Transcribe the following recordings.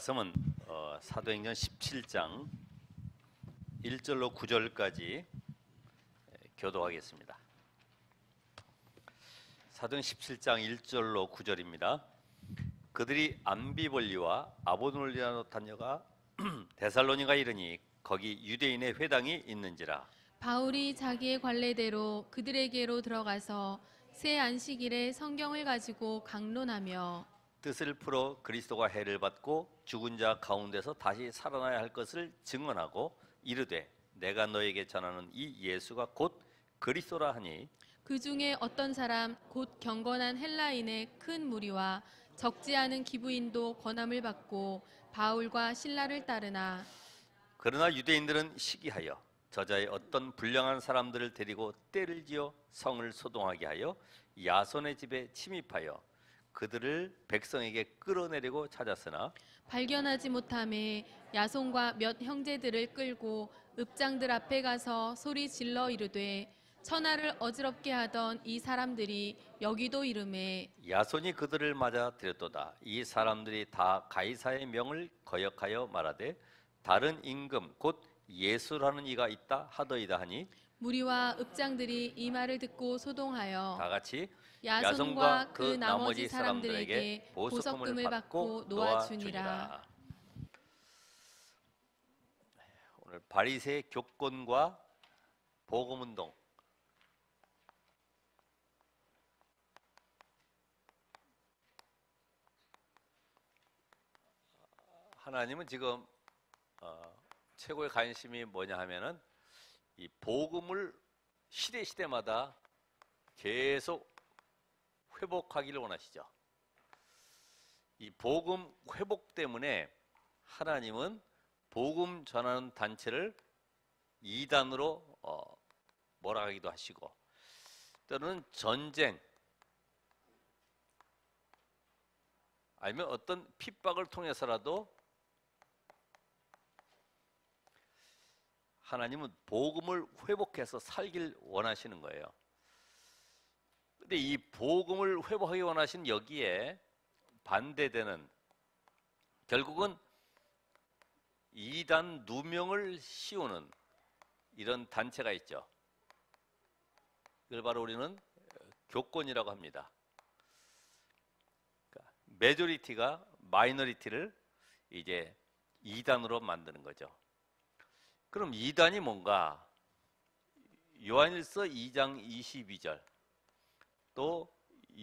말씀은 사도행전 17장 1절로 9절까지 교도하겠습니다. 사도행 17장 1절로 9절입니다. 그들이 암비볼리와 아보놀리아로 다녀가 데살로니가 이르니 거기 유대인의 회당이 있는지라. 바울이 자기의 관례대로 그들에게로 들어가서 새 안식일에 성경을 가지고 강론하며 뜻을 풀어 그리스도가 해를 받고 죽은 자 가운데서 다시 살아나야 할 것을 증언하고 이르되 내가 너에게 전하는 이 예수가 곧 그리스도라 하니 그 중에 어떤 사람 곧 경건한 헬라인의 큰 무리와 적지 않은 기부인도 권함을 받고 바울과 신라를 따르나 그러나 유대인들은 시기하여 저자의 어떤 불량한 사람들을 데리고 떼를 지어 성을 소동하게 하여 야손의 집에 침입하여 그들을 백성에게 끌어내리고 찾았으나 발견하지 못함에 야손과 몇 형제들을 끌고 읍장들 앞에 가서 소리 질러 이르되 천하를 어지럽게 하던 이 사람들이 여기도 이르매 야손이 그들을 맞아 들였도다. 이 사람들이 다 가이사의 명을 거역하여 말하되 다른 임금 곧 예수라는 이가 있다 하더이다 하니 무리와 읍장들이 이 말을 듣고 소동하여 다 같이 야손과 그 나머지 사람들에게 보석금을 받고 놓아주니라. 오늘 바리새의 교권과 복음운동, 하나님은 지금 최고의 관심이 뭐냐 하면은 이 복음을 시대마다 계속 회복하기를 원하시죠. 이 복음 회복 때문에 하나님은 복음 전하는 단체를 이단으로 몰아가기도 하시고 또는 전쟁 아니면 어떤 핍박을 통해서라도 하나님은 복음을 회복해서 살길 원하시는 거예요. 근데 이 복음을 회복하기 원하신 여기에 반대되는 결국은 이단 누명을 씌우는 이런 단체가 있죠. 이걸 바로 우리는 교권이라고 합니다. 그러니까 메조리티가 마이너리티를 이제 이단으로 만드는 거죠. 그럼 이단이 뭔가? 요한일서 2장 22절 또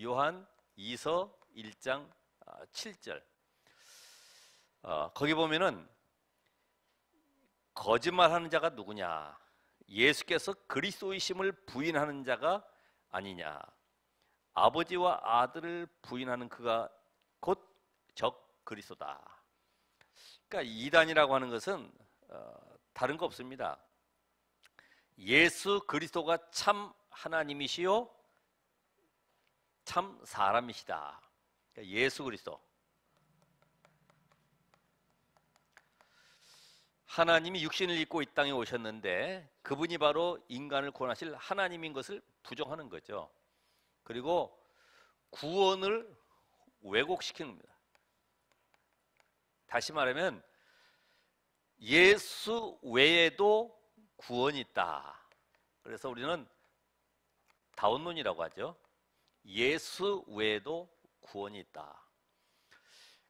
요한 2서 1장 7절 거기 보면은 거짓말하는 자가 누구냐? 예수께서 그리스도이심을 부인하는 자가 아니냐? 아버지와 아들을 부인하는 그가 곧 적 그리스도다. 그러니까 이단이라고 하는 것은 다른 거 없습니다. 예수 그리스도가 참 하나님이시요 참 사람이시다. 그러니까 예수 그리스도 하나님이 육신을 입고 이 땅에 오셨는데 그분이 바로 인간을 구원하실 하나님인 것을 부정하는 거죠. 그리고 구원을 왜곡시키는 겁니다. 다시 말하면 예수 외에도 구원이 있다. 그래서 우리는 다원론이라고 하죠. 예수 외에도 구원이 있다.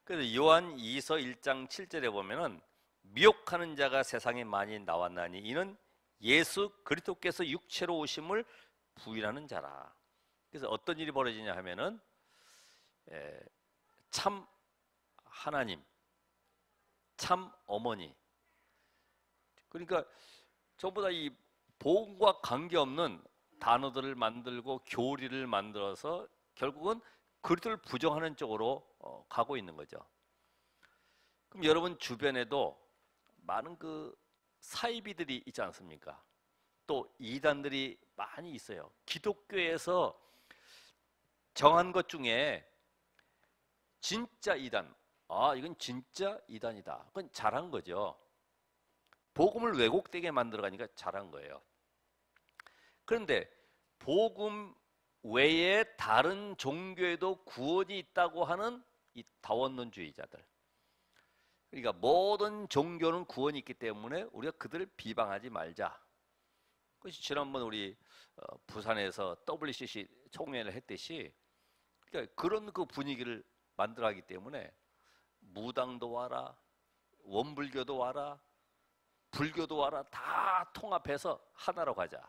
그래서 요한 2서 1장 7절에 보면은 미혹하는 자가 세상에 많이 나왔나니 이는 예수 그리스도께서 육체로 오심을 부인하는 자라. 그래서 어떤 일이 벌어지냐 하면은 참 하나님, 참 어머니, 그러니까 전부 다 이 복음과 관계없는 단어들을 만들고 교리를 만들어서 결국은 그리스도를 부정하는 쪽으로 가고 있는 거죠. 그럼 여러분 주변에도 많은 그 사이비들이 있지 않습니까? 또 이단들이 많이 있어요. 기독교에서 정한 것 중에 진짜 이단, 이건 진짜 이단이다. 그건 잘한 거죠. 복음을 왜곡되게 만들어가니까 잘한 거예요. 그런데 복음 외에 다른 종교에도 구원이 있다고 하는 이 다원론주의자들, 그러니까 모든 종교는 구원이 있기 때문에 우리가 그들을 비방하지 말자. 그것이 지난번 우리 부산에서 WCC 총회를 했듯이, 그러니까 그런 그 분위기를 만들어가기 때문에 무당도 와라, 원불교도 와라, 불교도 와라, 다 통합해서 하나로 가자.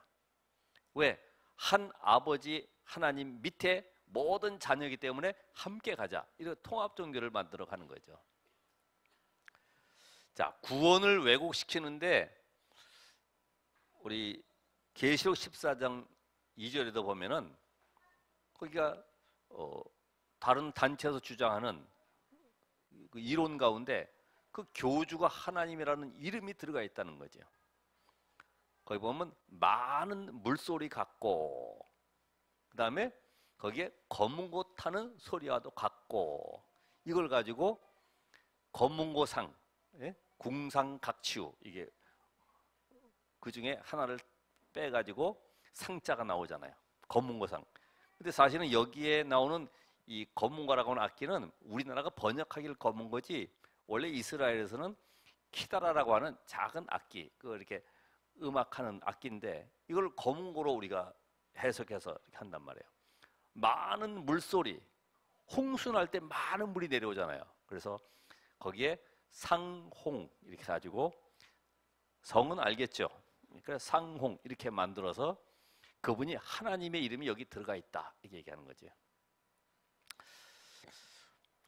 왜? 한 아버지 하나님 밑에 모든 자녀이기 때문에 함께 가자. 이런 통합 종교를 만들어 가는 거죠. 자, 구원을 왜곡시키는데 우리 계시록 14장 2절에도 보면은 거기가 다른 단체에서 주장하는 그 이론 가운데 그 교주가 하나님이라는 이름이 들어가 있다는 거죠. 거기 보면 많은 물소리 같고, 그 다음에 거기에 검은 고 타는 소리와도 같고, 이걸 가지고 검은고상, 예? 궁상각치유, 이게 그 중에 하나를 빼가지고 상자가 나오잖아요. 검은고상. 근데 사실은 여기에 나오는 이 검은고라고 하는 악기는 우리나라가 번역하기를 검은 거지, 원래 이스라엘에서는 키다라라고 하는 작은 악기, 그 이렇게 음악하는 악기인데 이걸 검은고로 우리가 해석해서 이렇게 한단 말이에요. 많은 물소리, 홍수 날 때 많은 물이 내려오잖아요. 그래서 거기에 상홍 이렇게 가지고, 성은 알겠죠? 그러니까 상홍 이렇게 만들어서 그분이 하나님의 이름이 여기 들어가 있다 이렇게 얘기하는 거죠.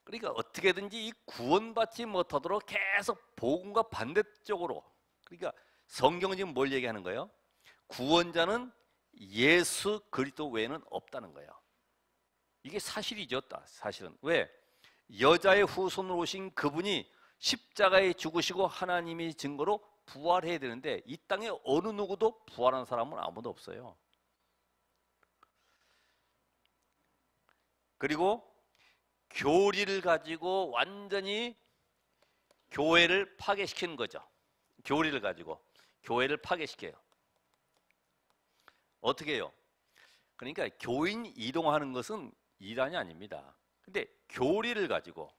그러니까 어떻게든지 이 구원받지 못하도록 계속 복음과 반대쪽으로, 그러니까 성경은 지금 뭘 얘기하는 거예요? 구원자는 예수 그리스도 외에는 없다는 거예요. 이게 사실이죠, 사실은. 왜? 여자의 후손으로 오신 그분이 십자가에 죽으시고 하나님이 증거로 부활해야 되는데 이 땅에 어느 누구도 부활한 사람은 아무도 없어요. 그리고 교리를 가지고 완전히 교회를 파괴시키는 거죠. 교리를 가지고 교회를 파괴시켜요. 어떻게 해요? 그러니까 교인 이동하는 것은 이단이 아닙니다. 근데 교리를 가지고,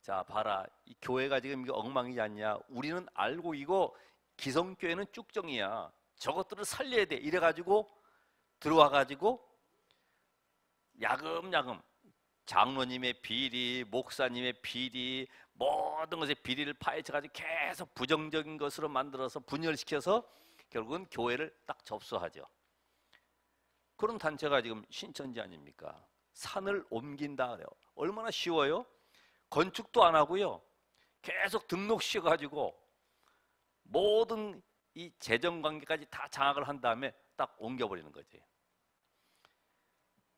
자 봐라, 이 교회가 지금 이거 엉망이지 않냐, 우리는 알고 이거 기성교회는 쭉정이야, 저것들을 살려야 돼, 이래가지고 들어와가지고 야금야금 장로님의 비리, 목사님의 비리, 모든 것의 비리를 파헤쳐가지고 계속 부정적인 것으로 만들어서 분열시켜서 결국은 교회를 딱 접수하죠. 그런 단체가 지금 신천지 아닙니까? 산을 옮긴다 그래요. 얼마나 쉬워요? 건축도 안 하고요, 계속 등록시켜가지고 모든 이 재정관계까지 다 장악을 한 다음에 딱 옮겨버리는 거지.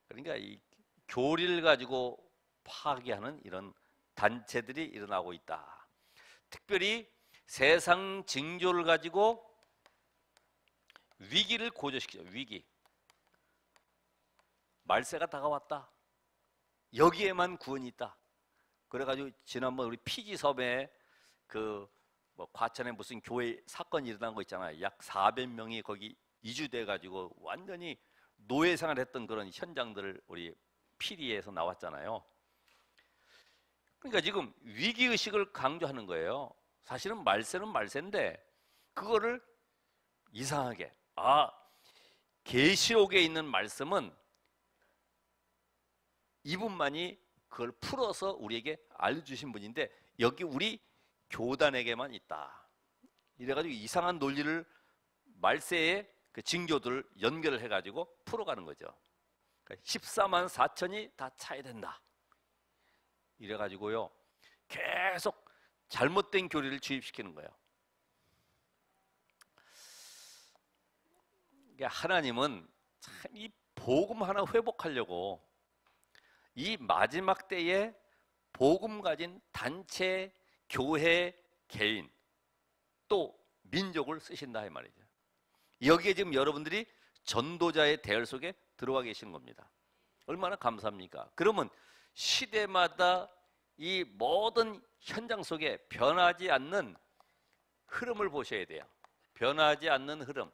그러니까 이 교리를 가지고 파괴하는 이런 단체들이 일어나고 있다. 특별히 세상 징조를 가지고 위기를 고조시키죠. 위기. 말세가 다가왔다. 여기에만 구원이 있다. 그래가지고 지난번 우리 피지섬에 그 뭐 과천에 무슨 교회 사건이 일어난 거 있잖아요. 약 400명이 거기 이주돼 가지고 완전히 노예 생활했던 그런 현장들을 우리 피리에서 나왔잖아요. 그러니까 지금 위기의식을 강조하는 거예요. 사실은 말세는 말세인데 그거를 이상하게, 계시록에 있는 말씀은 이분만이 그걸 풀어서 우리에게 알려주신 분인데 여기 우리 교단에게만 있다. 이래가지고 이상한 논리를, 말세의 그 징조들을 연결을 해가지고 풀어가는 거죠. 그러니까 14만 4천이 다 차야 된다. 이래가지고요, 계속 잘못된 교리를 주입시키는 거예요. 그러니까 하나님은 참 이 복음 하나 회복하려고 이 마지막 때에 복음 가진 단체, 교회, 개인, 또 민족을 쓰신다 이 말이죠. 여기에 지금 여러분들이 전도자의 대열 속에 들어와 계시는 겁니다. 얼마나 감사합니까? 그러면 시대마다 이 모든 현장 속에 변하지 않는 흐름을 보셔야 돼요. 변하지 않는 흐름.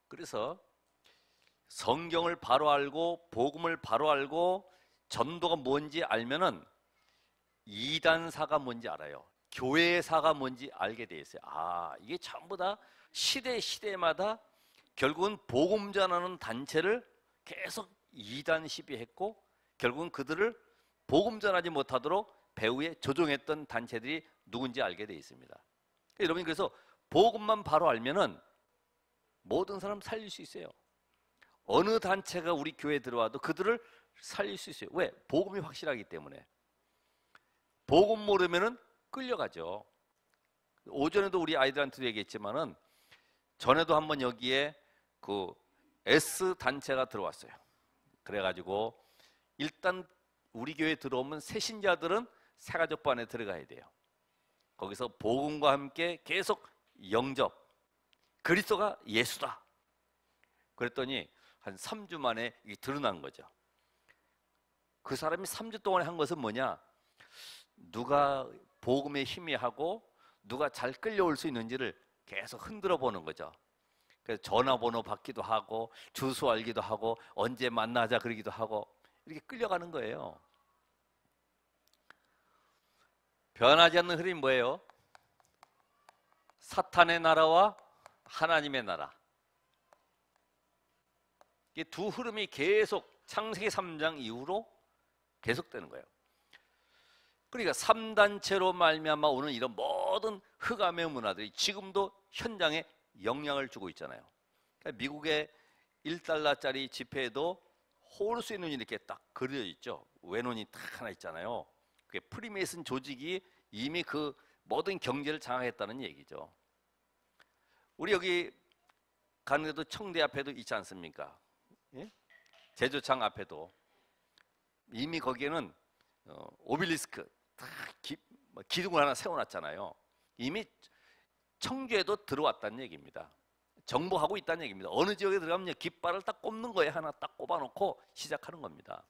그래서 성경을 바로 알고 복음을 바로 알고 전도가 뭔지 알면은 이단사가 뭔지 알아요. 교회사가 뭔지 알게 돼 있어요. 아, 이게 전부 다 시대마다 결국은 복음 전하는 단체를 계속 이단 시비했고 결국은 그들을 복음 전하지 못하도록 배후에 조종했던 단체들이 누군지 알게 돼 있습니다. 여러분이 그래서 복음만 바로 알면은 모든 사람 살릴 수 있어요. 어느 단체가 우리 교회에 들어와도 그들을 살릴 수 있어요. 왜? 복음이 확실하기 때문에. 복음 모르면은 끌려가죠. 오전에도 우리 아이들한테도 얘기했지만은 전에도 한번 여기에 그 S 단체가 들어왔어요. 그래가지고 일단 우리 교회에 들어오면 새신자들은 새가족반에 들어가야 돼요. 거기서 복음과 함께 계속 영접, 그리스도가 예수다. 그랬더니 한 3주 만에 이게 드러난 거죠. 그 사람이 3주 동안에 한 것은 뭐냐? 누가 복음에 희미하고 누가 잘 끌려올 수 있는지를 계속 흔들어 보는 거죠. 그래서 전화번호 받기도 하고 주소 알기도 하고 언제 만나자 그러기도 하고 이렇게 끌려가는 거예요. 변하지 않는 흐름이 뭐예요? 사탄의 나라와 하나님의 나라. 이 두 흐름이 계속 창세기 3장 이후로 계속되는 거예요. 그러니까 3단체로 말미암아 오는 이런 모든 흑암의 문화들이 지금도 현장에 영향을 주고 있잖아요. 그러니까 미국의 1달러짜리 지폐에도 호르스의 눈이 이렇게 딱 그려져 있죠. 외눈이 딱 하나 있잖아요. 그게 프리메이슨 조직이 이미 그 모든 경제를 장악했다는 얘기죠. 우리 여기 가는 데도 청대 앞에도 있지 않습니까? 예? 제조창 앞에도 이미 거기에는 오빌리스크 딱 기둥을 하나 세워놨잖아요. 이미 청주에도 들어왔다는 얘기입니다. 정복하고 있다는 얘기입니다. 어느 지역에 들어가면 깃발을 딱 꼽는 거에 하나 딱 꼽아놓고 시작하는 겁니다.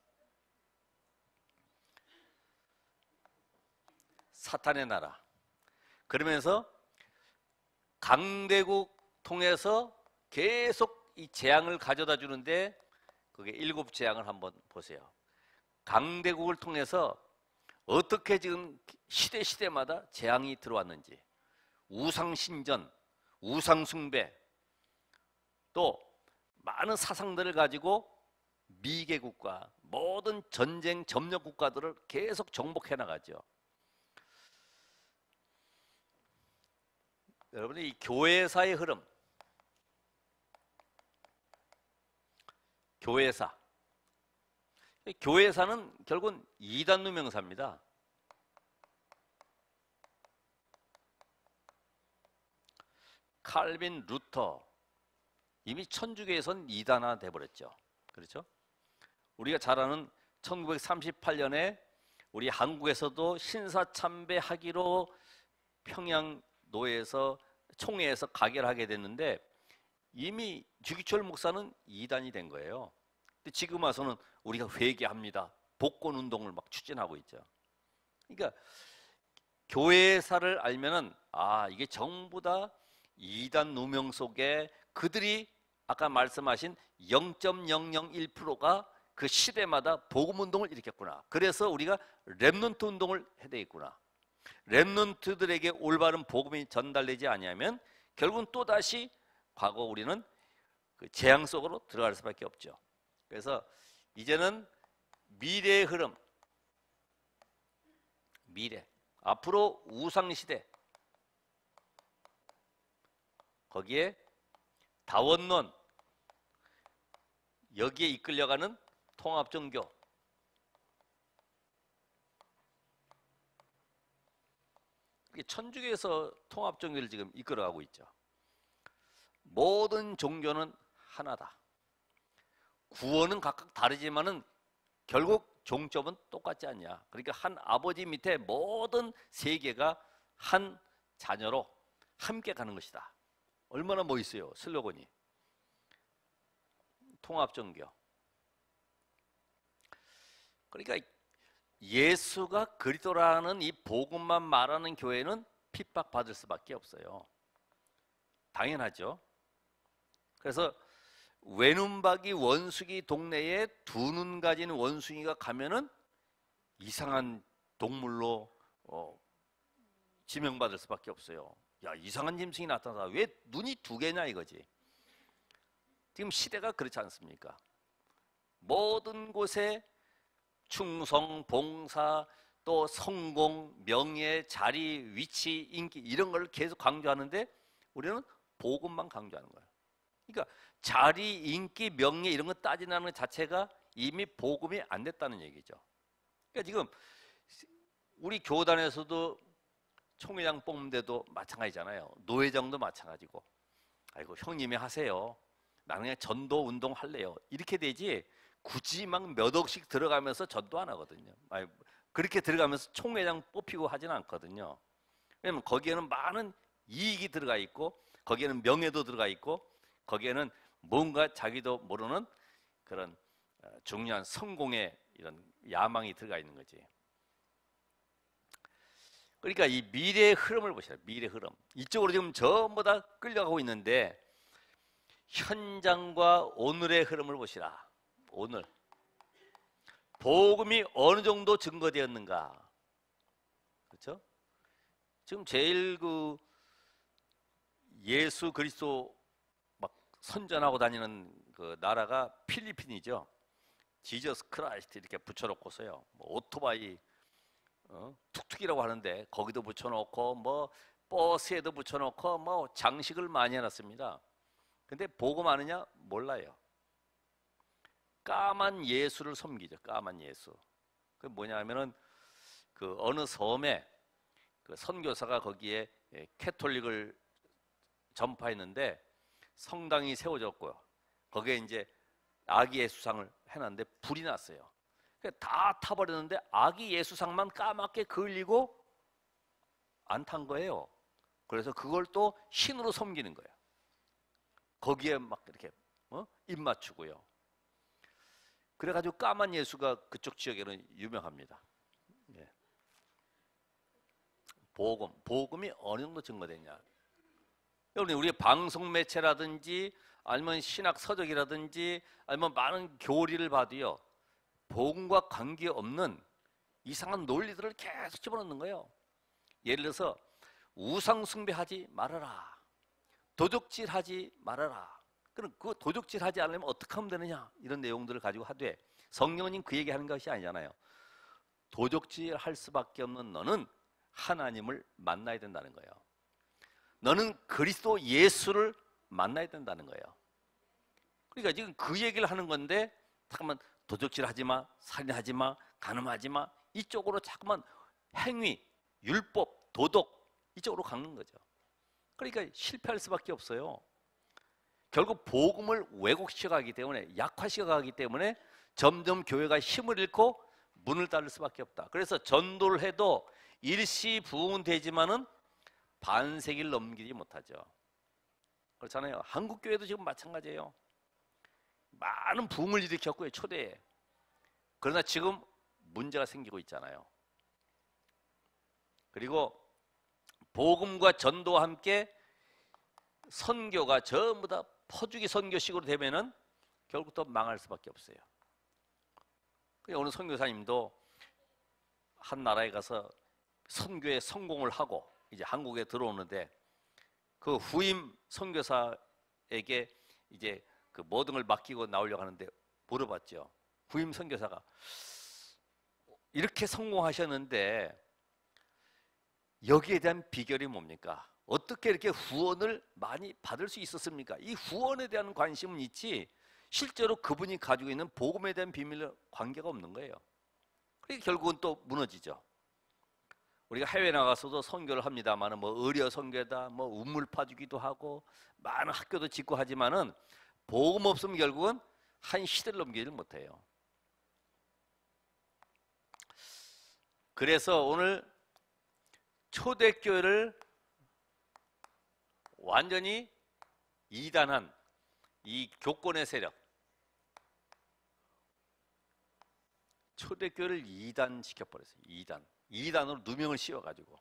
사탄의 나라. 그러면서 강대국 통해서 계속 이 재앙을 가져다 주는데 그게 7재앙을 한번 보세요. 강대국을 통해서 어떻게 지금 시대마다 재앙이 들어왔는지, 우상신전, 우상숭배, 또 많은 사상들을 가지고 미개국과 모든 전쟁 점령 국가들을 계속 정복해 나가죠. 여러분이 이 교회사의 흐름, 교회사는 결국은 이단 누명사입니다. 칼빈, 루터 이미 천주교에선 이단화 돼버렸죠. 그렇죠? 우리가 잘 아는 1938년에 우리 한국에서도 신사참배하기로 평양노회에서 총회에서 가결하게 됐는데 이미 주기철 목사는 이단이 된 거예요. 근데 지금 와서는 우리가 회개합니다. 복권 운동을 막 추진하고 있죠. 그러니까 교회사를 알면은 아, 이게 전부 다 이단 누명 속에 그들이 아까 말씀하신 0.001%가 그 시대마다 복음 운동을 일으켰구나. 그래서 우리가 렘넌트 운동을 해야 되겠구나. 렘넌트들에게 올바른 복음이 전달되지 아니하면 결국은 또다시 과거 우리는 그 재앙 속으로 들어갈 수밖에 없죠. 그래서 이제는 미래의 흐름, 미래, 앞으로 우상시대, 거기에 다원론, 여기에 이끌려가는 통합종교, 천주교에서 통합종교를 지금 이끌어가고 있죠. 모든 종교는 하나다. 구원은 각각 다르지만은 결국 종점은 똑같지 않냐. 그러니까 한 아버지 밑에 모든 세계가 한 자녀로 함께 가는 것이다. 얼마나 멋있어요, 슬로건이. 통합종교. 그러니까 예수가 그리스도라는 이 복음만 말하는 교회는 핍박받을 수밖에 없어요. 당연하죠. 그래서 외눈박이 원숭이 동네에 두 눈 가진 원숭이가 가면은 이상한 동물로 지명받을 수밖에 없어요. 야, 이상한 짐승이 나타나서 왜 눈이 두 개냐 이거지. 지금 시대가 그렇지 않습니까? 모든 곳에 충성, 봉사, 또 성공, 명예, 자리, 위치, 인기 이런 걸 계속 강조하는데 우리는 복음만 강조하는 거예요. 그러니까 자리, 인기, 명예 이런 거 따지는 것 자체가 이미 복음이 안 됐다는 얘기죠. 그러니까 지금 우리 교단에서도 총회장 뽑는데도 마찬가지잖아요. 노회장도 마찬가지고. 아이고 형님이 하세요. 나는 그냥 전도 운동 할래요. 이렇게 되지 굳이 막 몇 억씩 들어가면서 전도 안 하거든요. 아니, 그렇게 들어가면서 총회장 뽑히고 하진 않거든요. 왜냐면 거기에는 많은 이익이 들어가 있고 거기에는 명예도 들어가 있고 거기에는 뭔가 자기도 모르는 그런 중요한 성공의 이런 야망이 들어가 있는 거지. 그러니까 이 미래의 흐름을 보시라. 미래 흐름. 이쪽으로 지금 전부 다 끌려가고 있는데 현장과 오늘의 흐름을 보시라. 오늘 복음이 어느 정도 증거되었는가? 그렇죠? 지금 제일 그 예수 그리스도 막 선전하고 다니는 그 나라가 필리핀이죠. 지저스 크라이스트 이렇게 붙여놓고서요. 뭐 오토바이 툭툭이라고 하는데 거기도 붙여놓고 뭐 버스에도 붙여놓고 뭐 장식을 많이 해놨습니다. 근데 복음 아느냐? 몰라요. 까만 예수를 섬기죠. 까만 예수. 그 뭐냐면은 그 어느 섬에 그 선교사가 거기에 캐톨릭을 전파했는데 성당이 세워졌고요. 거기에 이제 아기 예수상을 해놨는데 불이 났어요. 다 타버렸는데 아기 예수상만 까맣게 그을리고 안 탄 거예요. 그래서 그걸 또 신으로 섬기는 거예요. 거기에 막 이렇게 입 맞추고요. 그래가지고 까만 예수가 그쪽 지역에는 유명합니다. 예. 복음이 어느 정도 증거되냐? 여러분 우리 방송 매체라든지 아니면 신학 서적이라든지 아니면 많은 교리를 봐도요. 복음과 관계없는 이상한 논리들을 계속 집어넣는 거예요. 예를 들어서 우상 숭배하지 말아라. 도적질하지 말아라. 그럼 그 도적질하지 않으면 어떻게 하면 되느냐? 이런 내용들을 가지고 하되 성령은 그 얘기하는 것이 아니잖아요. 도적질할 수밖에 없는 너는 하나님을 만나야 된다는 거예요. 너는 그리스도 예수를 만나야 된다는 거예요. 그러니까 지금 그 얘기를 하는 건데 잠깐만 도적질하지 마, 살인하지 마, 간음하지 마 이쪽으로 자꾸만 행위, 율법, 도덕 이쪽으로 가는 거죠. 그러니까 실패할 수밖에 없어요. 결국 복음을 왜곡시켜가기 때문에 약화시켜가기 때문에 점점 교회가 힘을 잃고 문을 닫을 수밖에 없다. 그래서 전도를 해도 일시부응되지만은 반세기를 넘기지 못하죠. 그렇잖아요. 한국 교회도 지금 마찬가지예요. 많은 부흥을 일으켰고요, 초대에. 그러나 지금 문제가 생기고 있잖아요. 그리고 복음과 전도와 함께 선교가 전부 다 퍼주기 선교식으로 되면은 결국 또 망할 수밖에 없어요. 어느 선교사님도 한 나라에 가서 선교에 성공을 하고 이제 한국에 들어오는데 그 후임 선교사에게 이제 그 모든 걸 맡기고 나오려고 하는데 물어봤죠. 후임 선교사가 이렇게 성공하셨는데 여기에 대한 비결이 뭡니까? 어떻게 이렇게 후원을 많이 받을 수 있었습니까? 이 후원에 대한 관심은 있지 실제로 그분이 가지고 있는 복음에 대한 비밀은 관계가 없는 거예요. 그러니까 결국은 또 무너지죠. 우리가 해외 나가서도 선교를 합니다만 뭐 의료 선교다, 뭐 우물 파주기도 하고 많은 학교도 짓고 하지만은 복음 없으면 결국은 한 시대를 넘기지 못해요. 그래서 오늘 초대교회를 완전히 이단한 이 교권의 세력, 초대교회를 이단시켜버렸어요. 이단으로 누명을 씌워가지고.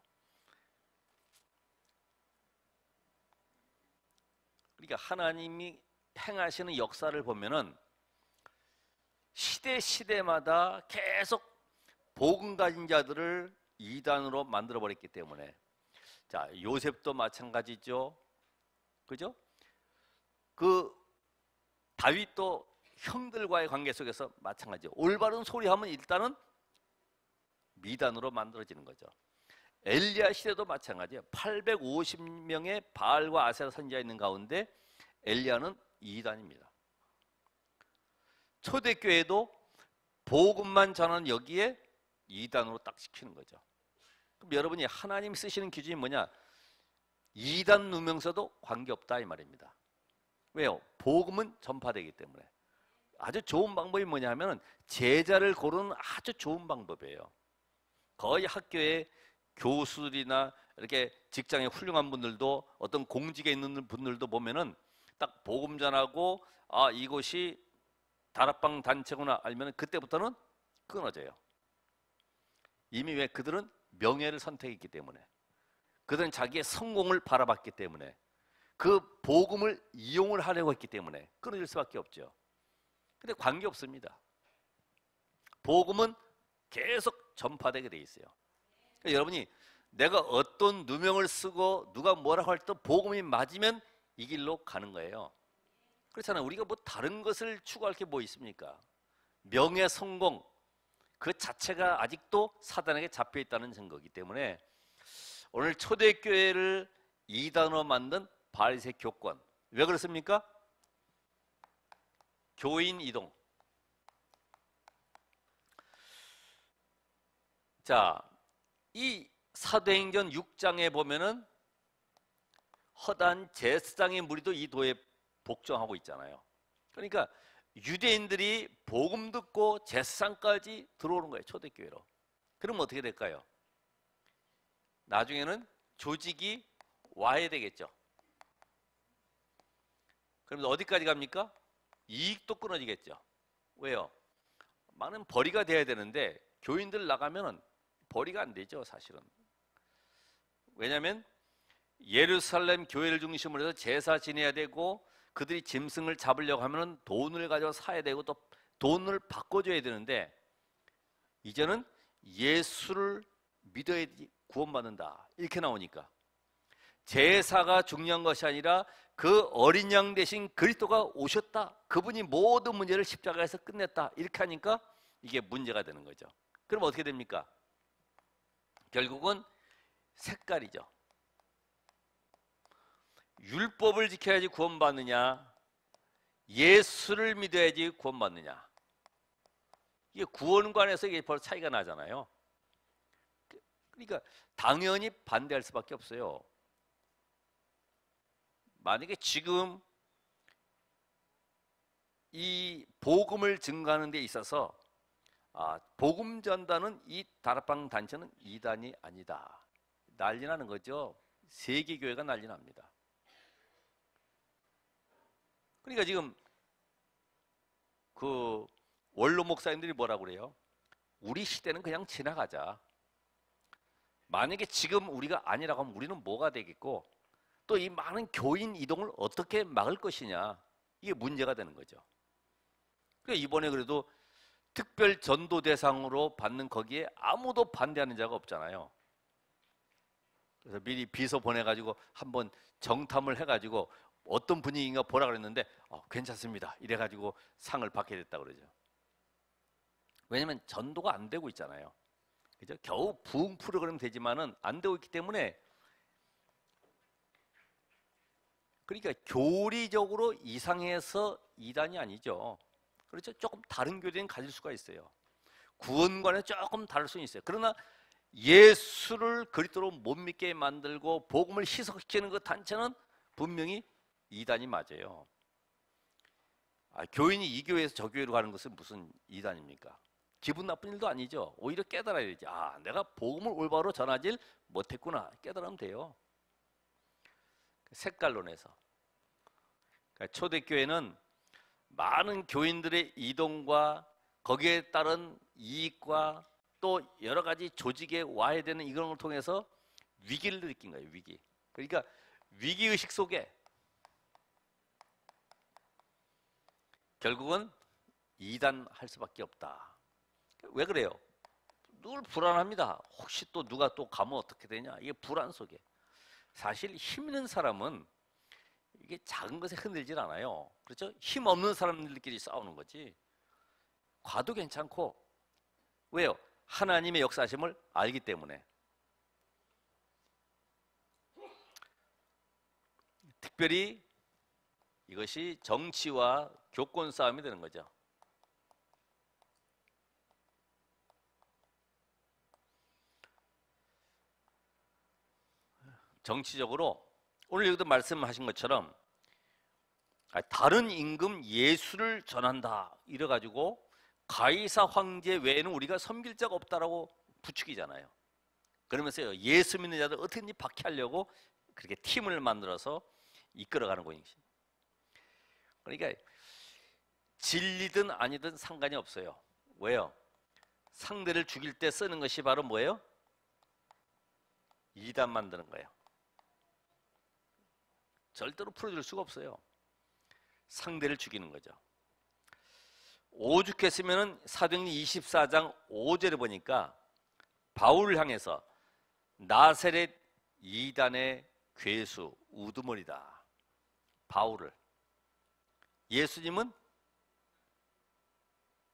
그러니까 하나님이 행하시는 역사를 보면은 시대마다 계속 복음 가진 자들을 이단으로 만들어 버렸기 때문에, 자, 요셉도 마찬가지죠. 그죠? 그 다윗도 형들과의 관계 속에서 마찬가지죠. 올바른 소리하면 일단은 미단으로 만들어지는 거죠. 엘리야 시대도 마찬가지예요. 850명의 바알과 아세라 선지자 있는 가운데 엘리야는 이단입니다. 초대교회도 복음만 전하는 여기에 이단으로 딱 시키는 거죠. 그럼 여러분이 하나님 쓰시는 기준이 뭐냐? 이단 누명서도 관계없다 이 말입니다. 왜요? 복음은 전파되기 때문에. 아주 좋은 방법이 뭐냐면 제자를 고르는 아주 좋은 방법이에요. 거의 학교에 교수들이나 이렇게 직장에 훌륭한 분들도, 어떤 공직에 있는 분들도 보면은 딱 복음 전하고 아 이곳이 다락방 단체구나 알면 그때부터는 끊어져요. 이미 왜? 그들은 명예를 선택했기 때문에, 그들은 자기의 성공을 바라봤기 때문에, 그 복음을 이용을 하려고 했기 때문에 끊어질 수밖에 없죠. 근데 관계없습니다. 복음은 계속 전파되게 돼 있어요. 그러니까 여러분이 내가 어떤 누명을 쓰고 누가 뭐라고 할 때 복음이 맞으면 이 길로 가는 거예요. 그렇잖아요. 우리가 뭐 다른 것을 추구할 게 뭐 있습니까? 명예, 성공 그 자체가 아직도 사단에게 잡혀 있다는 증거이기 때문에 오늘 초대교회를 이단으로 만든 바리새 교권, 왜 그렇습니까? 교인 이동. 자, 이 사도행전 6장에 보면은 허다한 제사장의 무리도 이 도에 복종하고 있잖아요. 그러니까 유대인들이 복음 듣고 제사장까지 들어오는 거예요. 초대교회로. 그럼 어떻게 될까요? 나중에는 조직이 와해되겠죠. 그러면 어디까지 갑니까? 이익도 끊어지겠죠. 왜요? 많은 벌이가 돼야 되는데 교인들 나가면은 벌이가 안 되죠, 사실은. 왜냐하면 예루살렘 교회를 중심으로 해서 제사 지내야 되고, 그들이 짐승을 잡으려고 하면 돈을 가져서 사야 되고 또 돈을 바꿔줘야 되는데, 이제는 예수를 믿어야지 구원받는다 이렇게 나오니까 제사가 중요한 것이 아니라 그 어린 양 대신 그리스도가 오셨다, 그분이 모든 문제를 십자가에서 끝냈다 이렇게 하니까 이게 문제가 되는 거죠. 그럼 어떻게 됩니까? 결국은 색깔이죠. 율법을 지켜야지 구원받느냐, 예수를 믿어야지 구원받느냐, 이게 구원관에서 이게 벌써 차이가 나잖아요. 그러니까 당연히 반대할 수밖에 없어요. 만약에 지금 이 복음을 증가하는 데 있어서 복음 전단은 이 다락방 단체는 이단이 아니다, 난리 나는 거죠. 세계교회가 난리 납니다. 그러니까 지금 그 원로 목사님들이 뭐라고 그래요? 우리 시대는 그냥 지나가자. 만약에 지금 우리가 아니라고 하면 우리는 뭐가 되겠고, 또 이 많은 교인 이동을 어떻게 막을 것이냐, 이게 문제가 되는 거죠. 그러니까 이번에 그래도 특별 전도 대상으로 받는 거기에 아무도 반대하는 자가 없잖아요. 그래서 미리 비서 보내가지고 한번 정탐을 해가지고 어떤 분위기인가 보라 그랬는데 괜찮습니다 이래가지고 상을 받게 됐다 그러죠. 왜냐하면 전도가 안 되고 있잖아요. 그죠? 겨우 부흥 프로그램 되지만은 안 되고 있기 때문에, 그러니까 교리적으로 이상해서 이단이 아니죠. 그렇죠? 조금 다른 교리는 가질 수가 있어요. 구원관에 조금 다를 수는 있어요. 그러나 예수를 그리스도로 못 믿게 만들고 복음을 희석시키는 그 단체는 분명히 이단이 맞아요. 교인이 이 교회에서 저 교회로 가는 것은 무슨 이단입니까? 기분 나쁜 일도 아니죠. 오히려 깨달아야 되지. 내가 복음을 올바로 전하질 못했구나, 깨달으면 돼요. 색깔론에서. 그러니까 초대교회는 많은 교인들의 이동과 거기에 따른 이익과 또 여러 가지 조직에 와야 되는 이런 걸 통해서 위기를 느낀 거예요. 위기. 그러니까 위기의식 속에 결국은 이단할 수밖에 없다. 왜 그래요? 늘 불안합니다. 혹시 또 누가 또 가면 어떻게 되냐? 이게 불안 속에. 사실 힘 있는 사람은 이게 작은 것에 흔들질 않아요. 그렇죠? 힘 없는 사람들끼리 싸우는 거지. 과도 괜찮고. 왜요? 하나님의 역사하심을 알기 때문에. 특별히 이것이 정치와 교권 싸움이 되는 거죠. 정치적으로 오늘 여기도 말씀하신 것처럼 다른 임금 예수를 전한다 이래가지고 가이사 황제 외에는 우리가 섬길 자가 없다라고 부추기잖아요. 그러면서 예수 믿는 자들 어떻게든지 박해하려고 그렇게 팀을 만들어서 이끌어가는 것이지. 그러니까 진리든 아니든 상관이 없어요. 왜요? 상대를 죽일 때 쓰는 것이 바로 뭐예요? 이단 만드는 거예요. 절대로 풀어줄 수가 없어요. 상대를 죽이는 거죠. 오죽했으면 사도행전 24장 5절에 보니까 바울을 향해서 나사렛 이단의 괴수 우두머리다. 바울을. 예수님은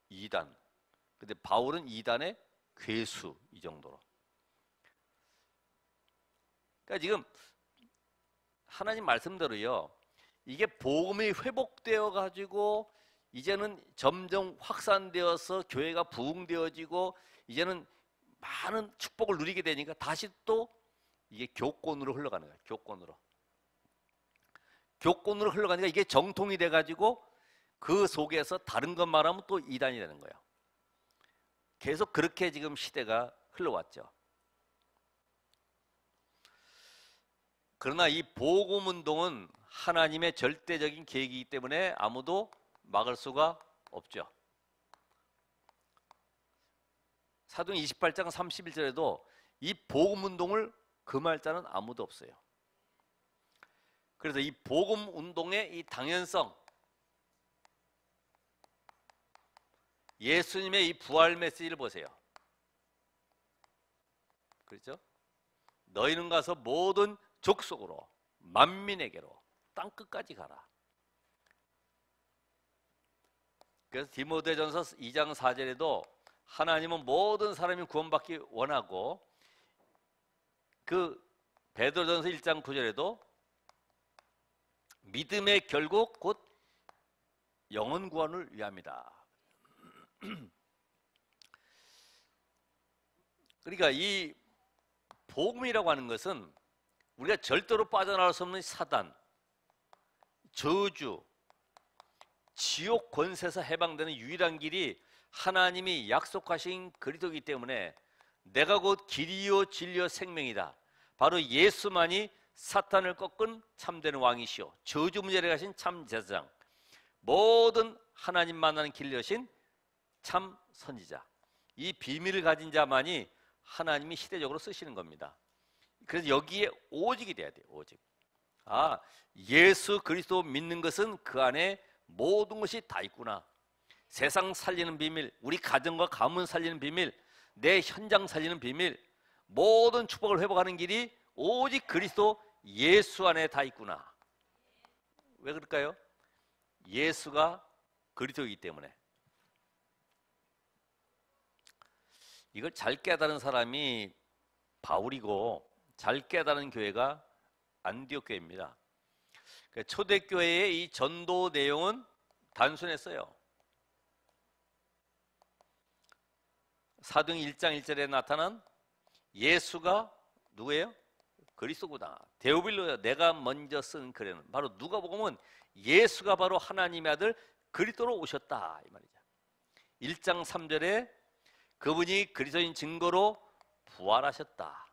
이단. 근데 바울은 이단의 괴수 이 정도로. 그러니까 지금 하나님 말씀대로요. 이게 복음이 회복되어 가지고 이제는 점점 확산되어서 교회가 부흥되어지고 이제는 많은 축복을 누리게 되니까 다시 또 이게 교권으로 흘러가는 거예요. 교권으로 흘러가니까 이게 정통이 돼 가지고 그 속에서 다른 것 말하면 또 이단이 되는 거예요. 계속 그렇게 지금 시대가 흘러왔죠. 그러나 이 복음운동은 하나님의 절대적인 계획이기 때문에 아무도 막을 수가 없죠. 사도행 28장 31절에도 이 복음운동을 금할 자는 아무도 없어요. 그래서 이 복음운동의 이 당연성, 예수님의 이 부활 메시지를 보세요. 그렇죠? 너희는 가서 모든 족속으로 만민에게로 땅 끝까지 가라. 그래서 디모데전서 2장 4절에도 하나님은 모든 사람이 구원받기 원하고 그 베드로전서 1장 9절에도 믿음의 결국 곧 영혼 구원을 위함이다. 그러니까 이 복음이라고 하는 것은 우리가 절대로 빠져나갈 수 없는 사단, 저주, 지옥 권세에서 해방되는 유일한 길이 하나님이 약속하신 그리스도이기 때문에 내가 곧 길이요 진리요 생명이다. 바로 예수만이 사탄을 꺾은 참된 왕이시오. 저주 문제를 가신 참 제사장, 모든 하나님 만나는 길을 여신 참 선지자. 이 비밀을 가진 자만이 하나님이 시대적으로 쓰시는 겁니다. 그래서 여기에 오직이 돼야 돼요. 오직. 예수 그리스도 믿는 것은 그 안에 모든 것이 다 있구나. 세상 살리는 비밀, 우리 가정과 가문 살리는 비밀, 내 현장 살리는 비밀, 모든 축복을 회복하는 길이 오직 그리스도 예수 안에 다 있구나. 왜 그럴까요? 예수가 그리스도이기 때문에. 이걸 잘 깨달은 사람이 바울이고 잘 깨달은 교회가 안디옥 교회입니다. 초대교회의 이 전도 내용은 단순했어요. 사도행 1장 1절에 나타난 예수가 누구예요? 그리스도구나. 데오빌로야. 내가 먼저 쓴 글에는 바로 누가복음은 예수가 바로 하나님의 아들 그리스도로 오셨다 이 말이죠. 1장 3절에 그분이 그리스도인 증거로 부활하셨다.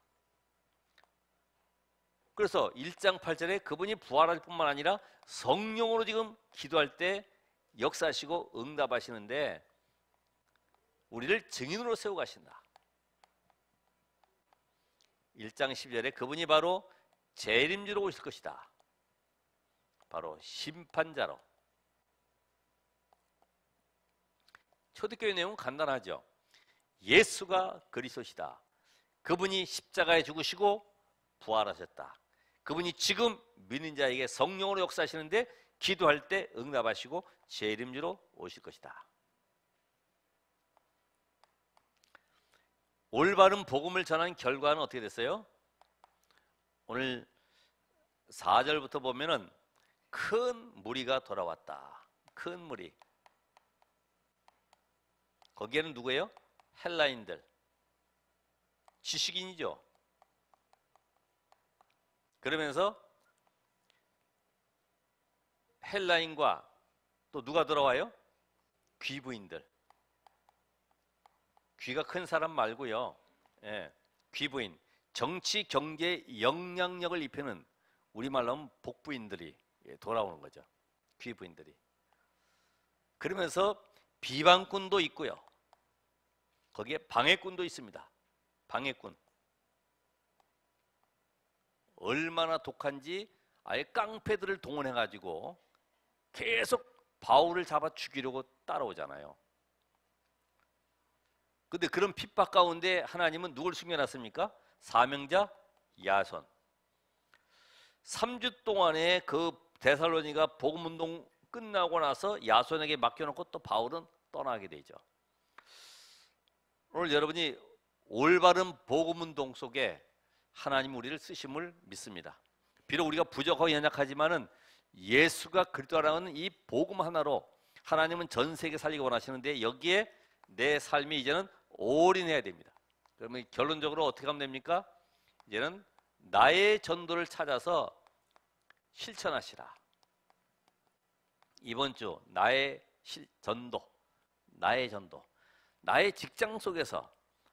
그래서 1장 8절에 그분이 부활할 뿐만 아니라 성령으로 지금 기도할 때 역사하시고 응답하시는데 우리를 증인으로 세워 가신다. 1장 10절에 그분이 바로 재림주로 오실 것이다. 바로 심판자로. 초대교회 내용은 간단하죠. 예수가 그리스도시다. 그분이 십자가에 죽으시고 부활하셨다. 그분이 지금 믿는 자에게 성령으로 역사하시는데 기도할 때 응답하시고 제 이름 주로 오실 것이다. 올바른 복음을 전한 결과는 어떻게 됐어요? 오늘 4절부터 보면은 큰 무리가 돌아왔다. 큰 무리. 거기에는 누구예요? 헬라인들. 지식인이죠. 그러면서 헬라인과 또 누가 들어와요? 귀부인들. 귀가 큰 사람 말고요. 예, 귀부인. 정치, 경제 영향력을 입히는 우리말로 하면 복부인들이 돌아오는 거죠. 귀부인들이. 그러면서 비방꾼도 있고요. 거기에 방해꾼도 있습니다. 방해꾼. 얼마나 독한지 아예 깡패들을 동원해가지고 계속 바울을 잡아 죽이려고 따라오잖아요. 근데 그런 핍박 가운데 하나님은 누굴 숨겨놨습니까? 사명자 야손. 3주 동안에 그 데살로니가 복음운동 끝나고 나서 야손에게 맡겨놓고 또 바울은 떠나게 되죠. 오늘 여러분이 올바른 복음운동 속에 하나님 우리를 쓰심을 믿습니다. 비록 우리가 부족하고 연약하지만은 예수가 그리스도라는 이 복음 하나로 하나님은 전 세계 살리기 원하시는데 여기에 내 삶이 이제는 올인해야 됩니다. 그러면 결론적으로 어떻게 하면 됩니까? 이제는 나의 전도를 찾아서 실천하시라. 이번 주 나의 전도, 나의 전도, 나의 직장 속에서,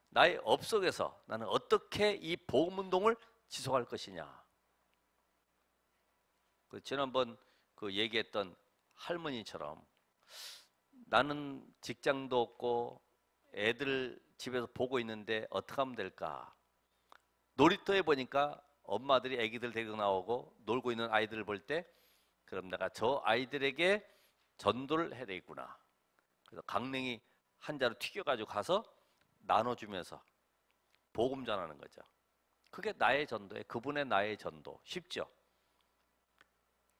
나의 업 속에서 나는 어떻게 이 복음 운동을 지속할 것이냐. 지난번 그 얘기했던 할머니처럼 나는 직장도 없고 애들 집에서 보고 있는데 어떻게 하면 될까? 놀이터에 보니까 엄마들이 애기들 데리고 나오고 놀고 있는 아이들을 볼 때 그럼 내가 저 아이들에게 전도를 해야 되겠구나. 그래서 강냉이 한 자루 튀겨가지고 가서 나눠주면서 복음 전하는 거죠. 그게 나의 전도예요. 그분의 나의 전도. 쉽죠?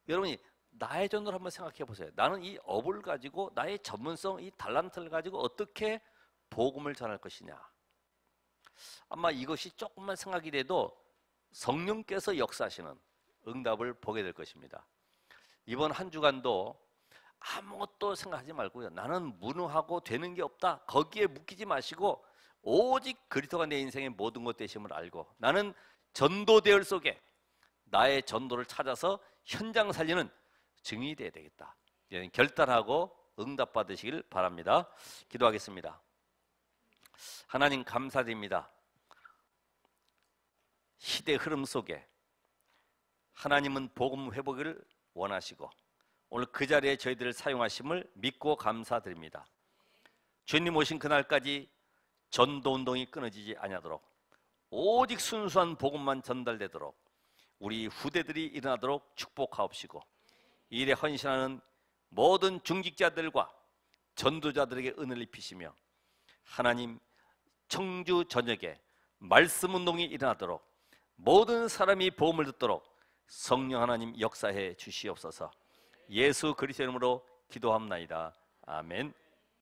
여러분이 나의 전도를 한번 생각해 보세요. 나는 이 업을 가지고 나의 전문성, 이 달란트를 가지고 어떻게 복음을 전할 것이냐. 아마 이것이 조금만 생각이 돼도 성령께서 역사하시는 응답을 보게 될 것입니다. 이번 한 주간도 아무것도 생각하지 말고요. 나는 무능하고 되는 게 없다. 거기에 묶이지 마시고 오직 그리스도가 내 인생의 모든 것 되심을 알고 나는 전도 대열 속에 나의 전도를 찾아서 현장 살리는 증인이 되어야 되겠다. 결단하고 응답 받으시길 바랍니다. 기도하겠습니다. 하나님 감사드립니다. 시대 흐름 속에 하나님은 복음 회복을 원하시고 오늘 그 자리에 저희들을 사용하심을 믿고 감사드립니다. 주님 오신 그날까지 전도운동이 끊어지지 아니하도록 오직 순수한 복음만 전달되도록 우리 후대들이 일어나도록 축복하옵시고 이 일에 헌신하는 모든 중직자들과 전도자들에게 은혜를 입히시며 하나님 청주 전역에 말씀 운동이 일어나도록 모든 사람이 복음을 듣도록 성령 하나님 역사해 주시옵소서. 예수 그리스도 이름으로 기도합나이다. 아멘.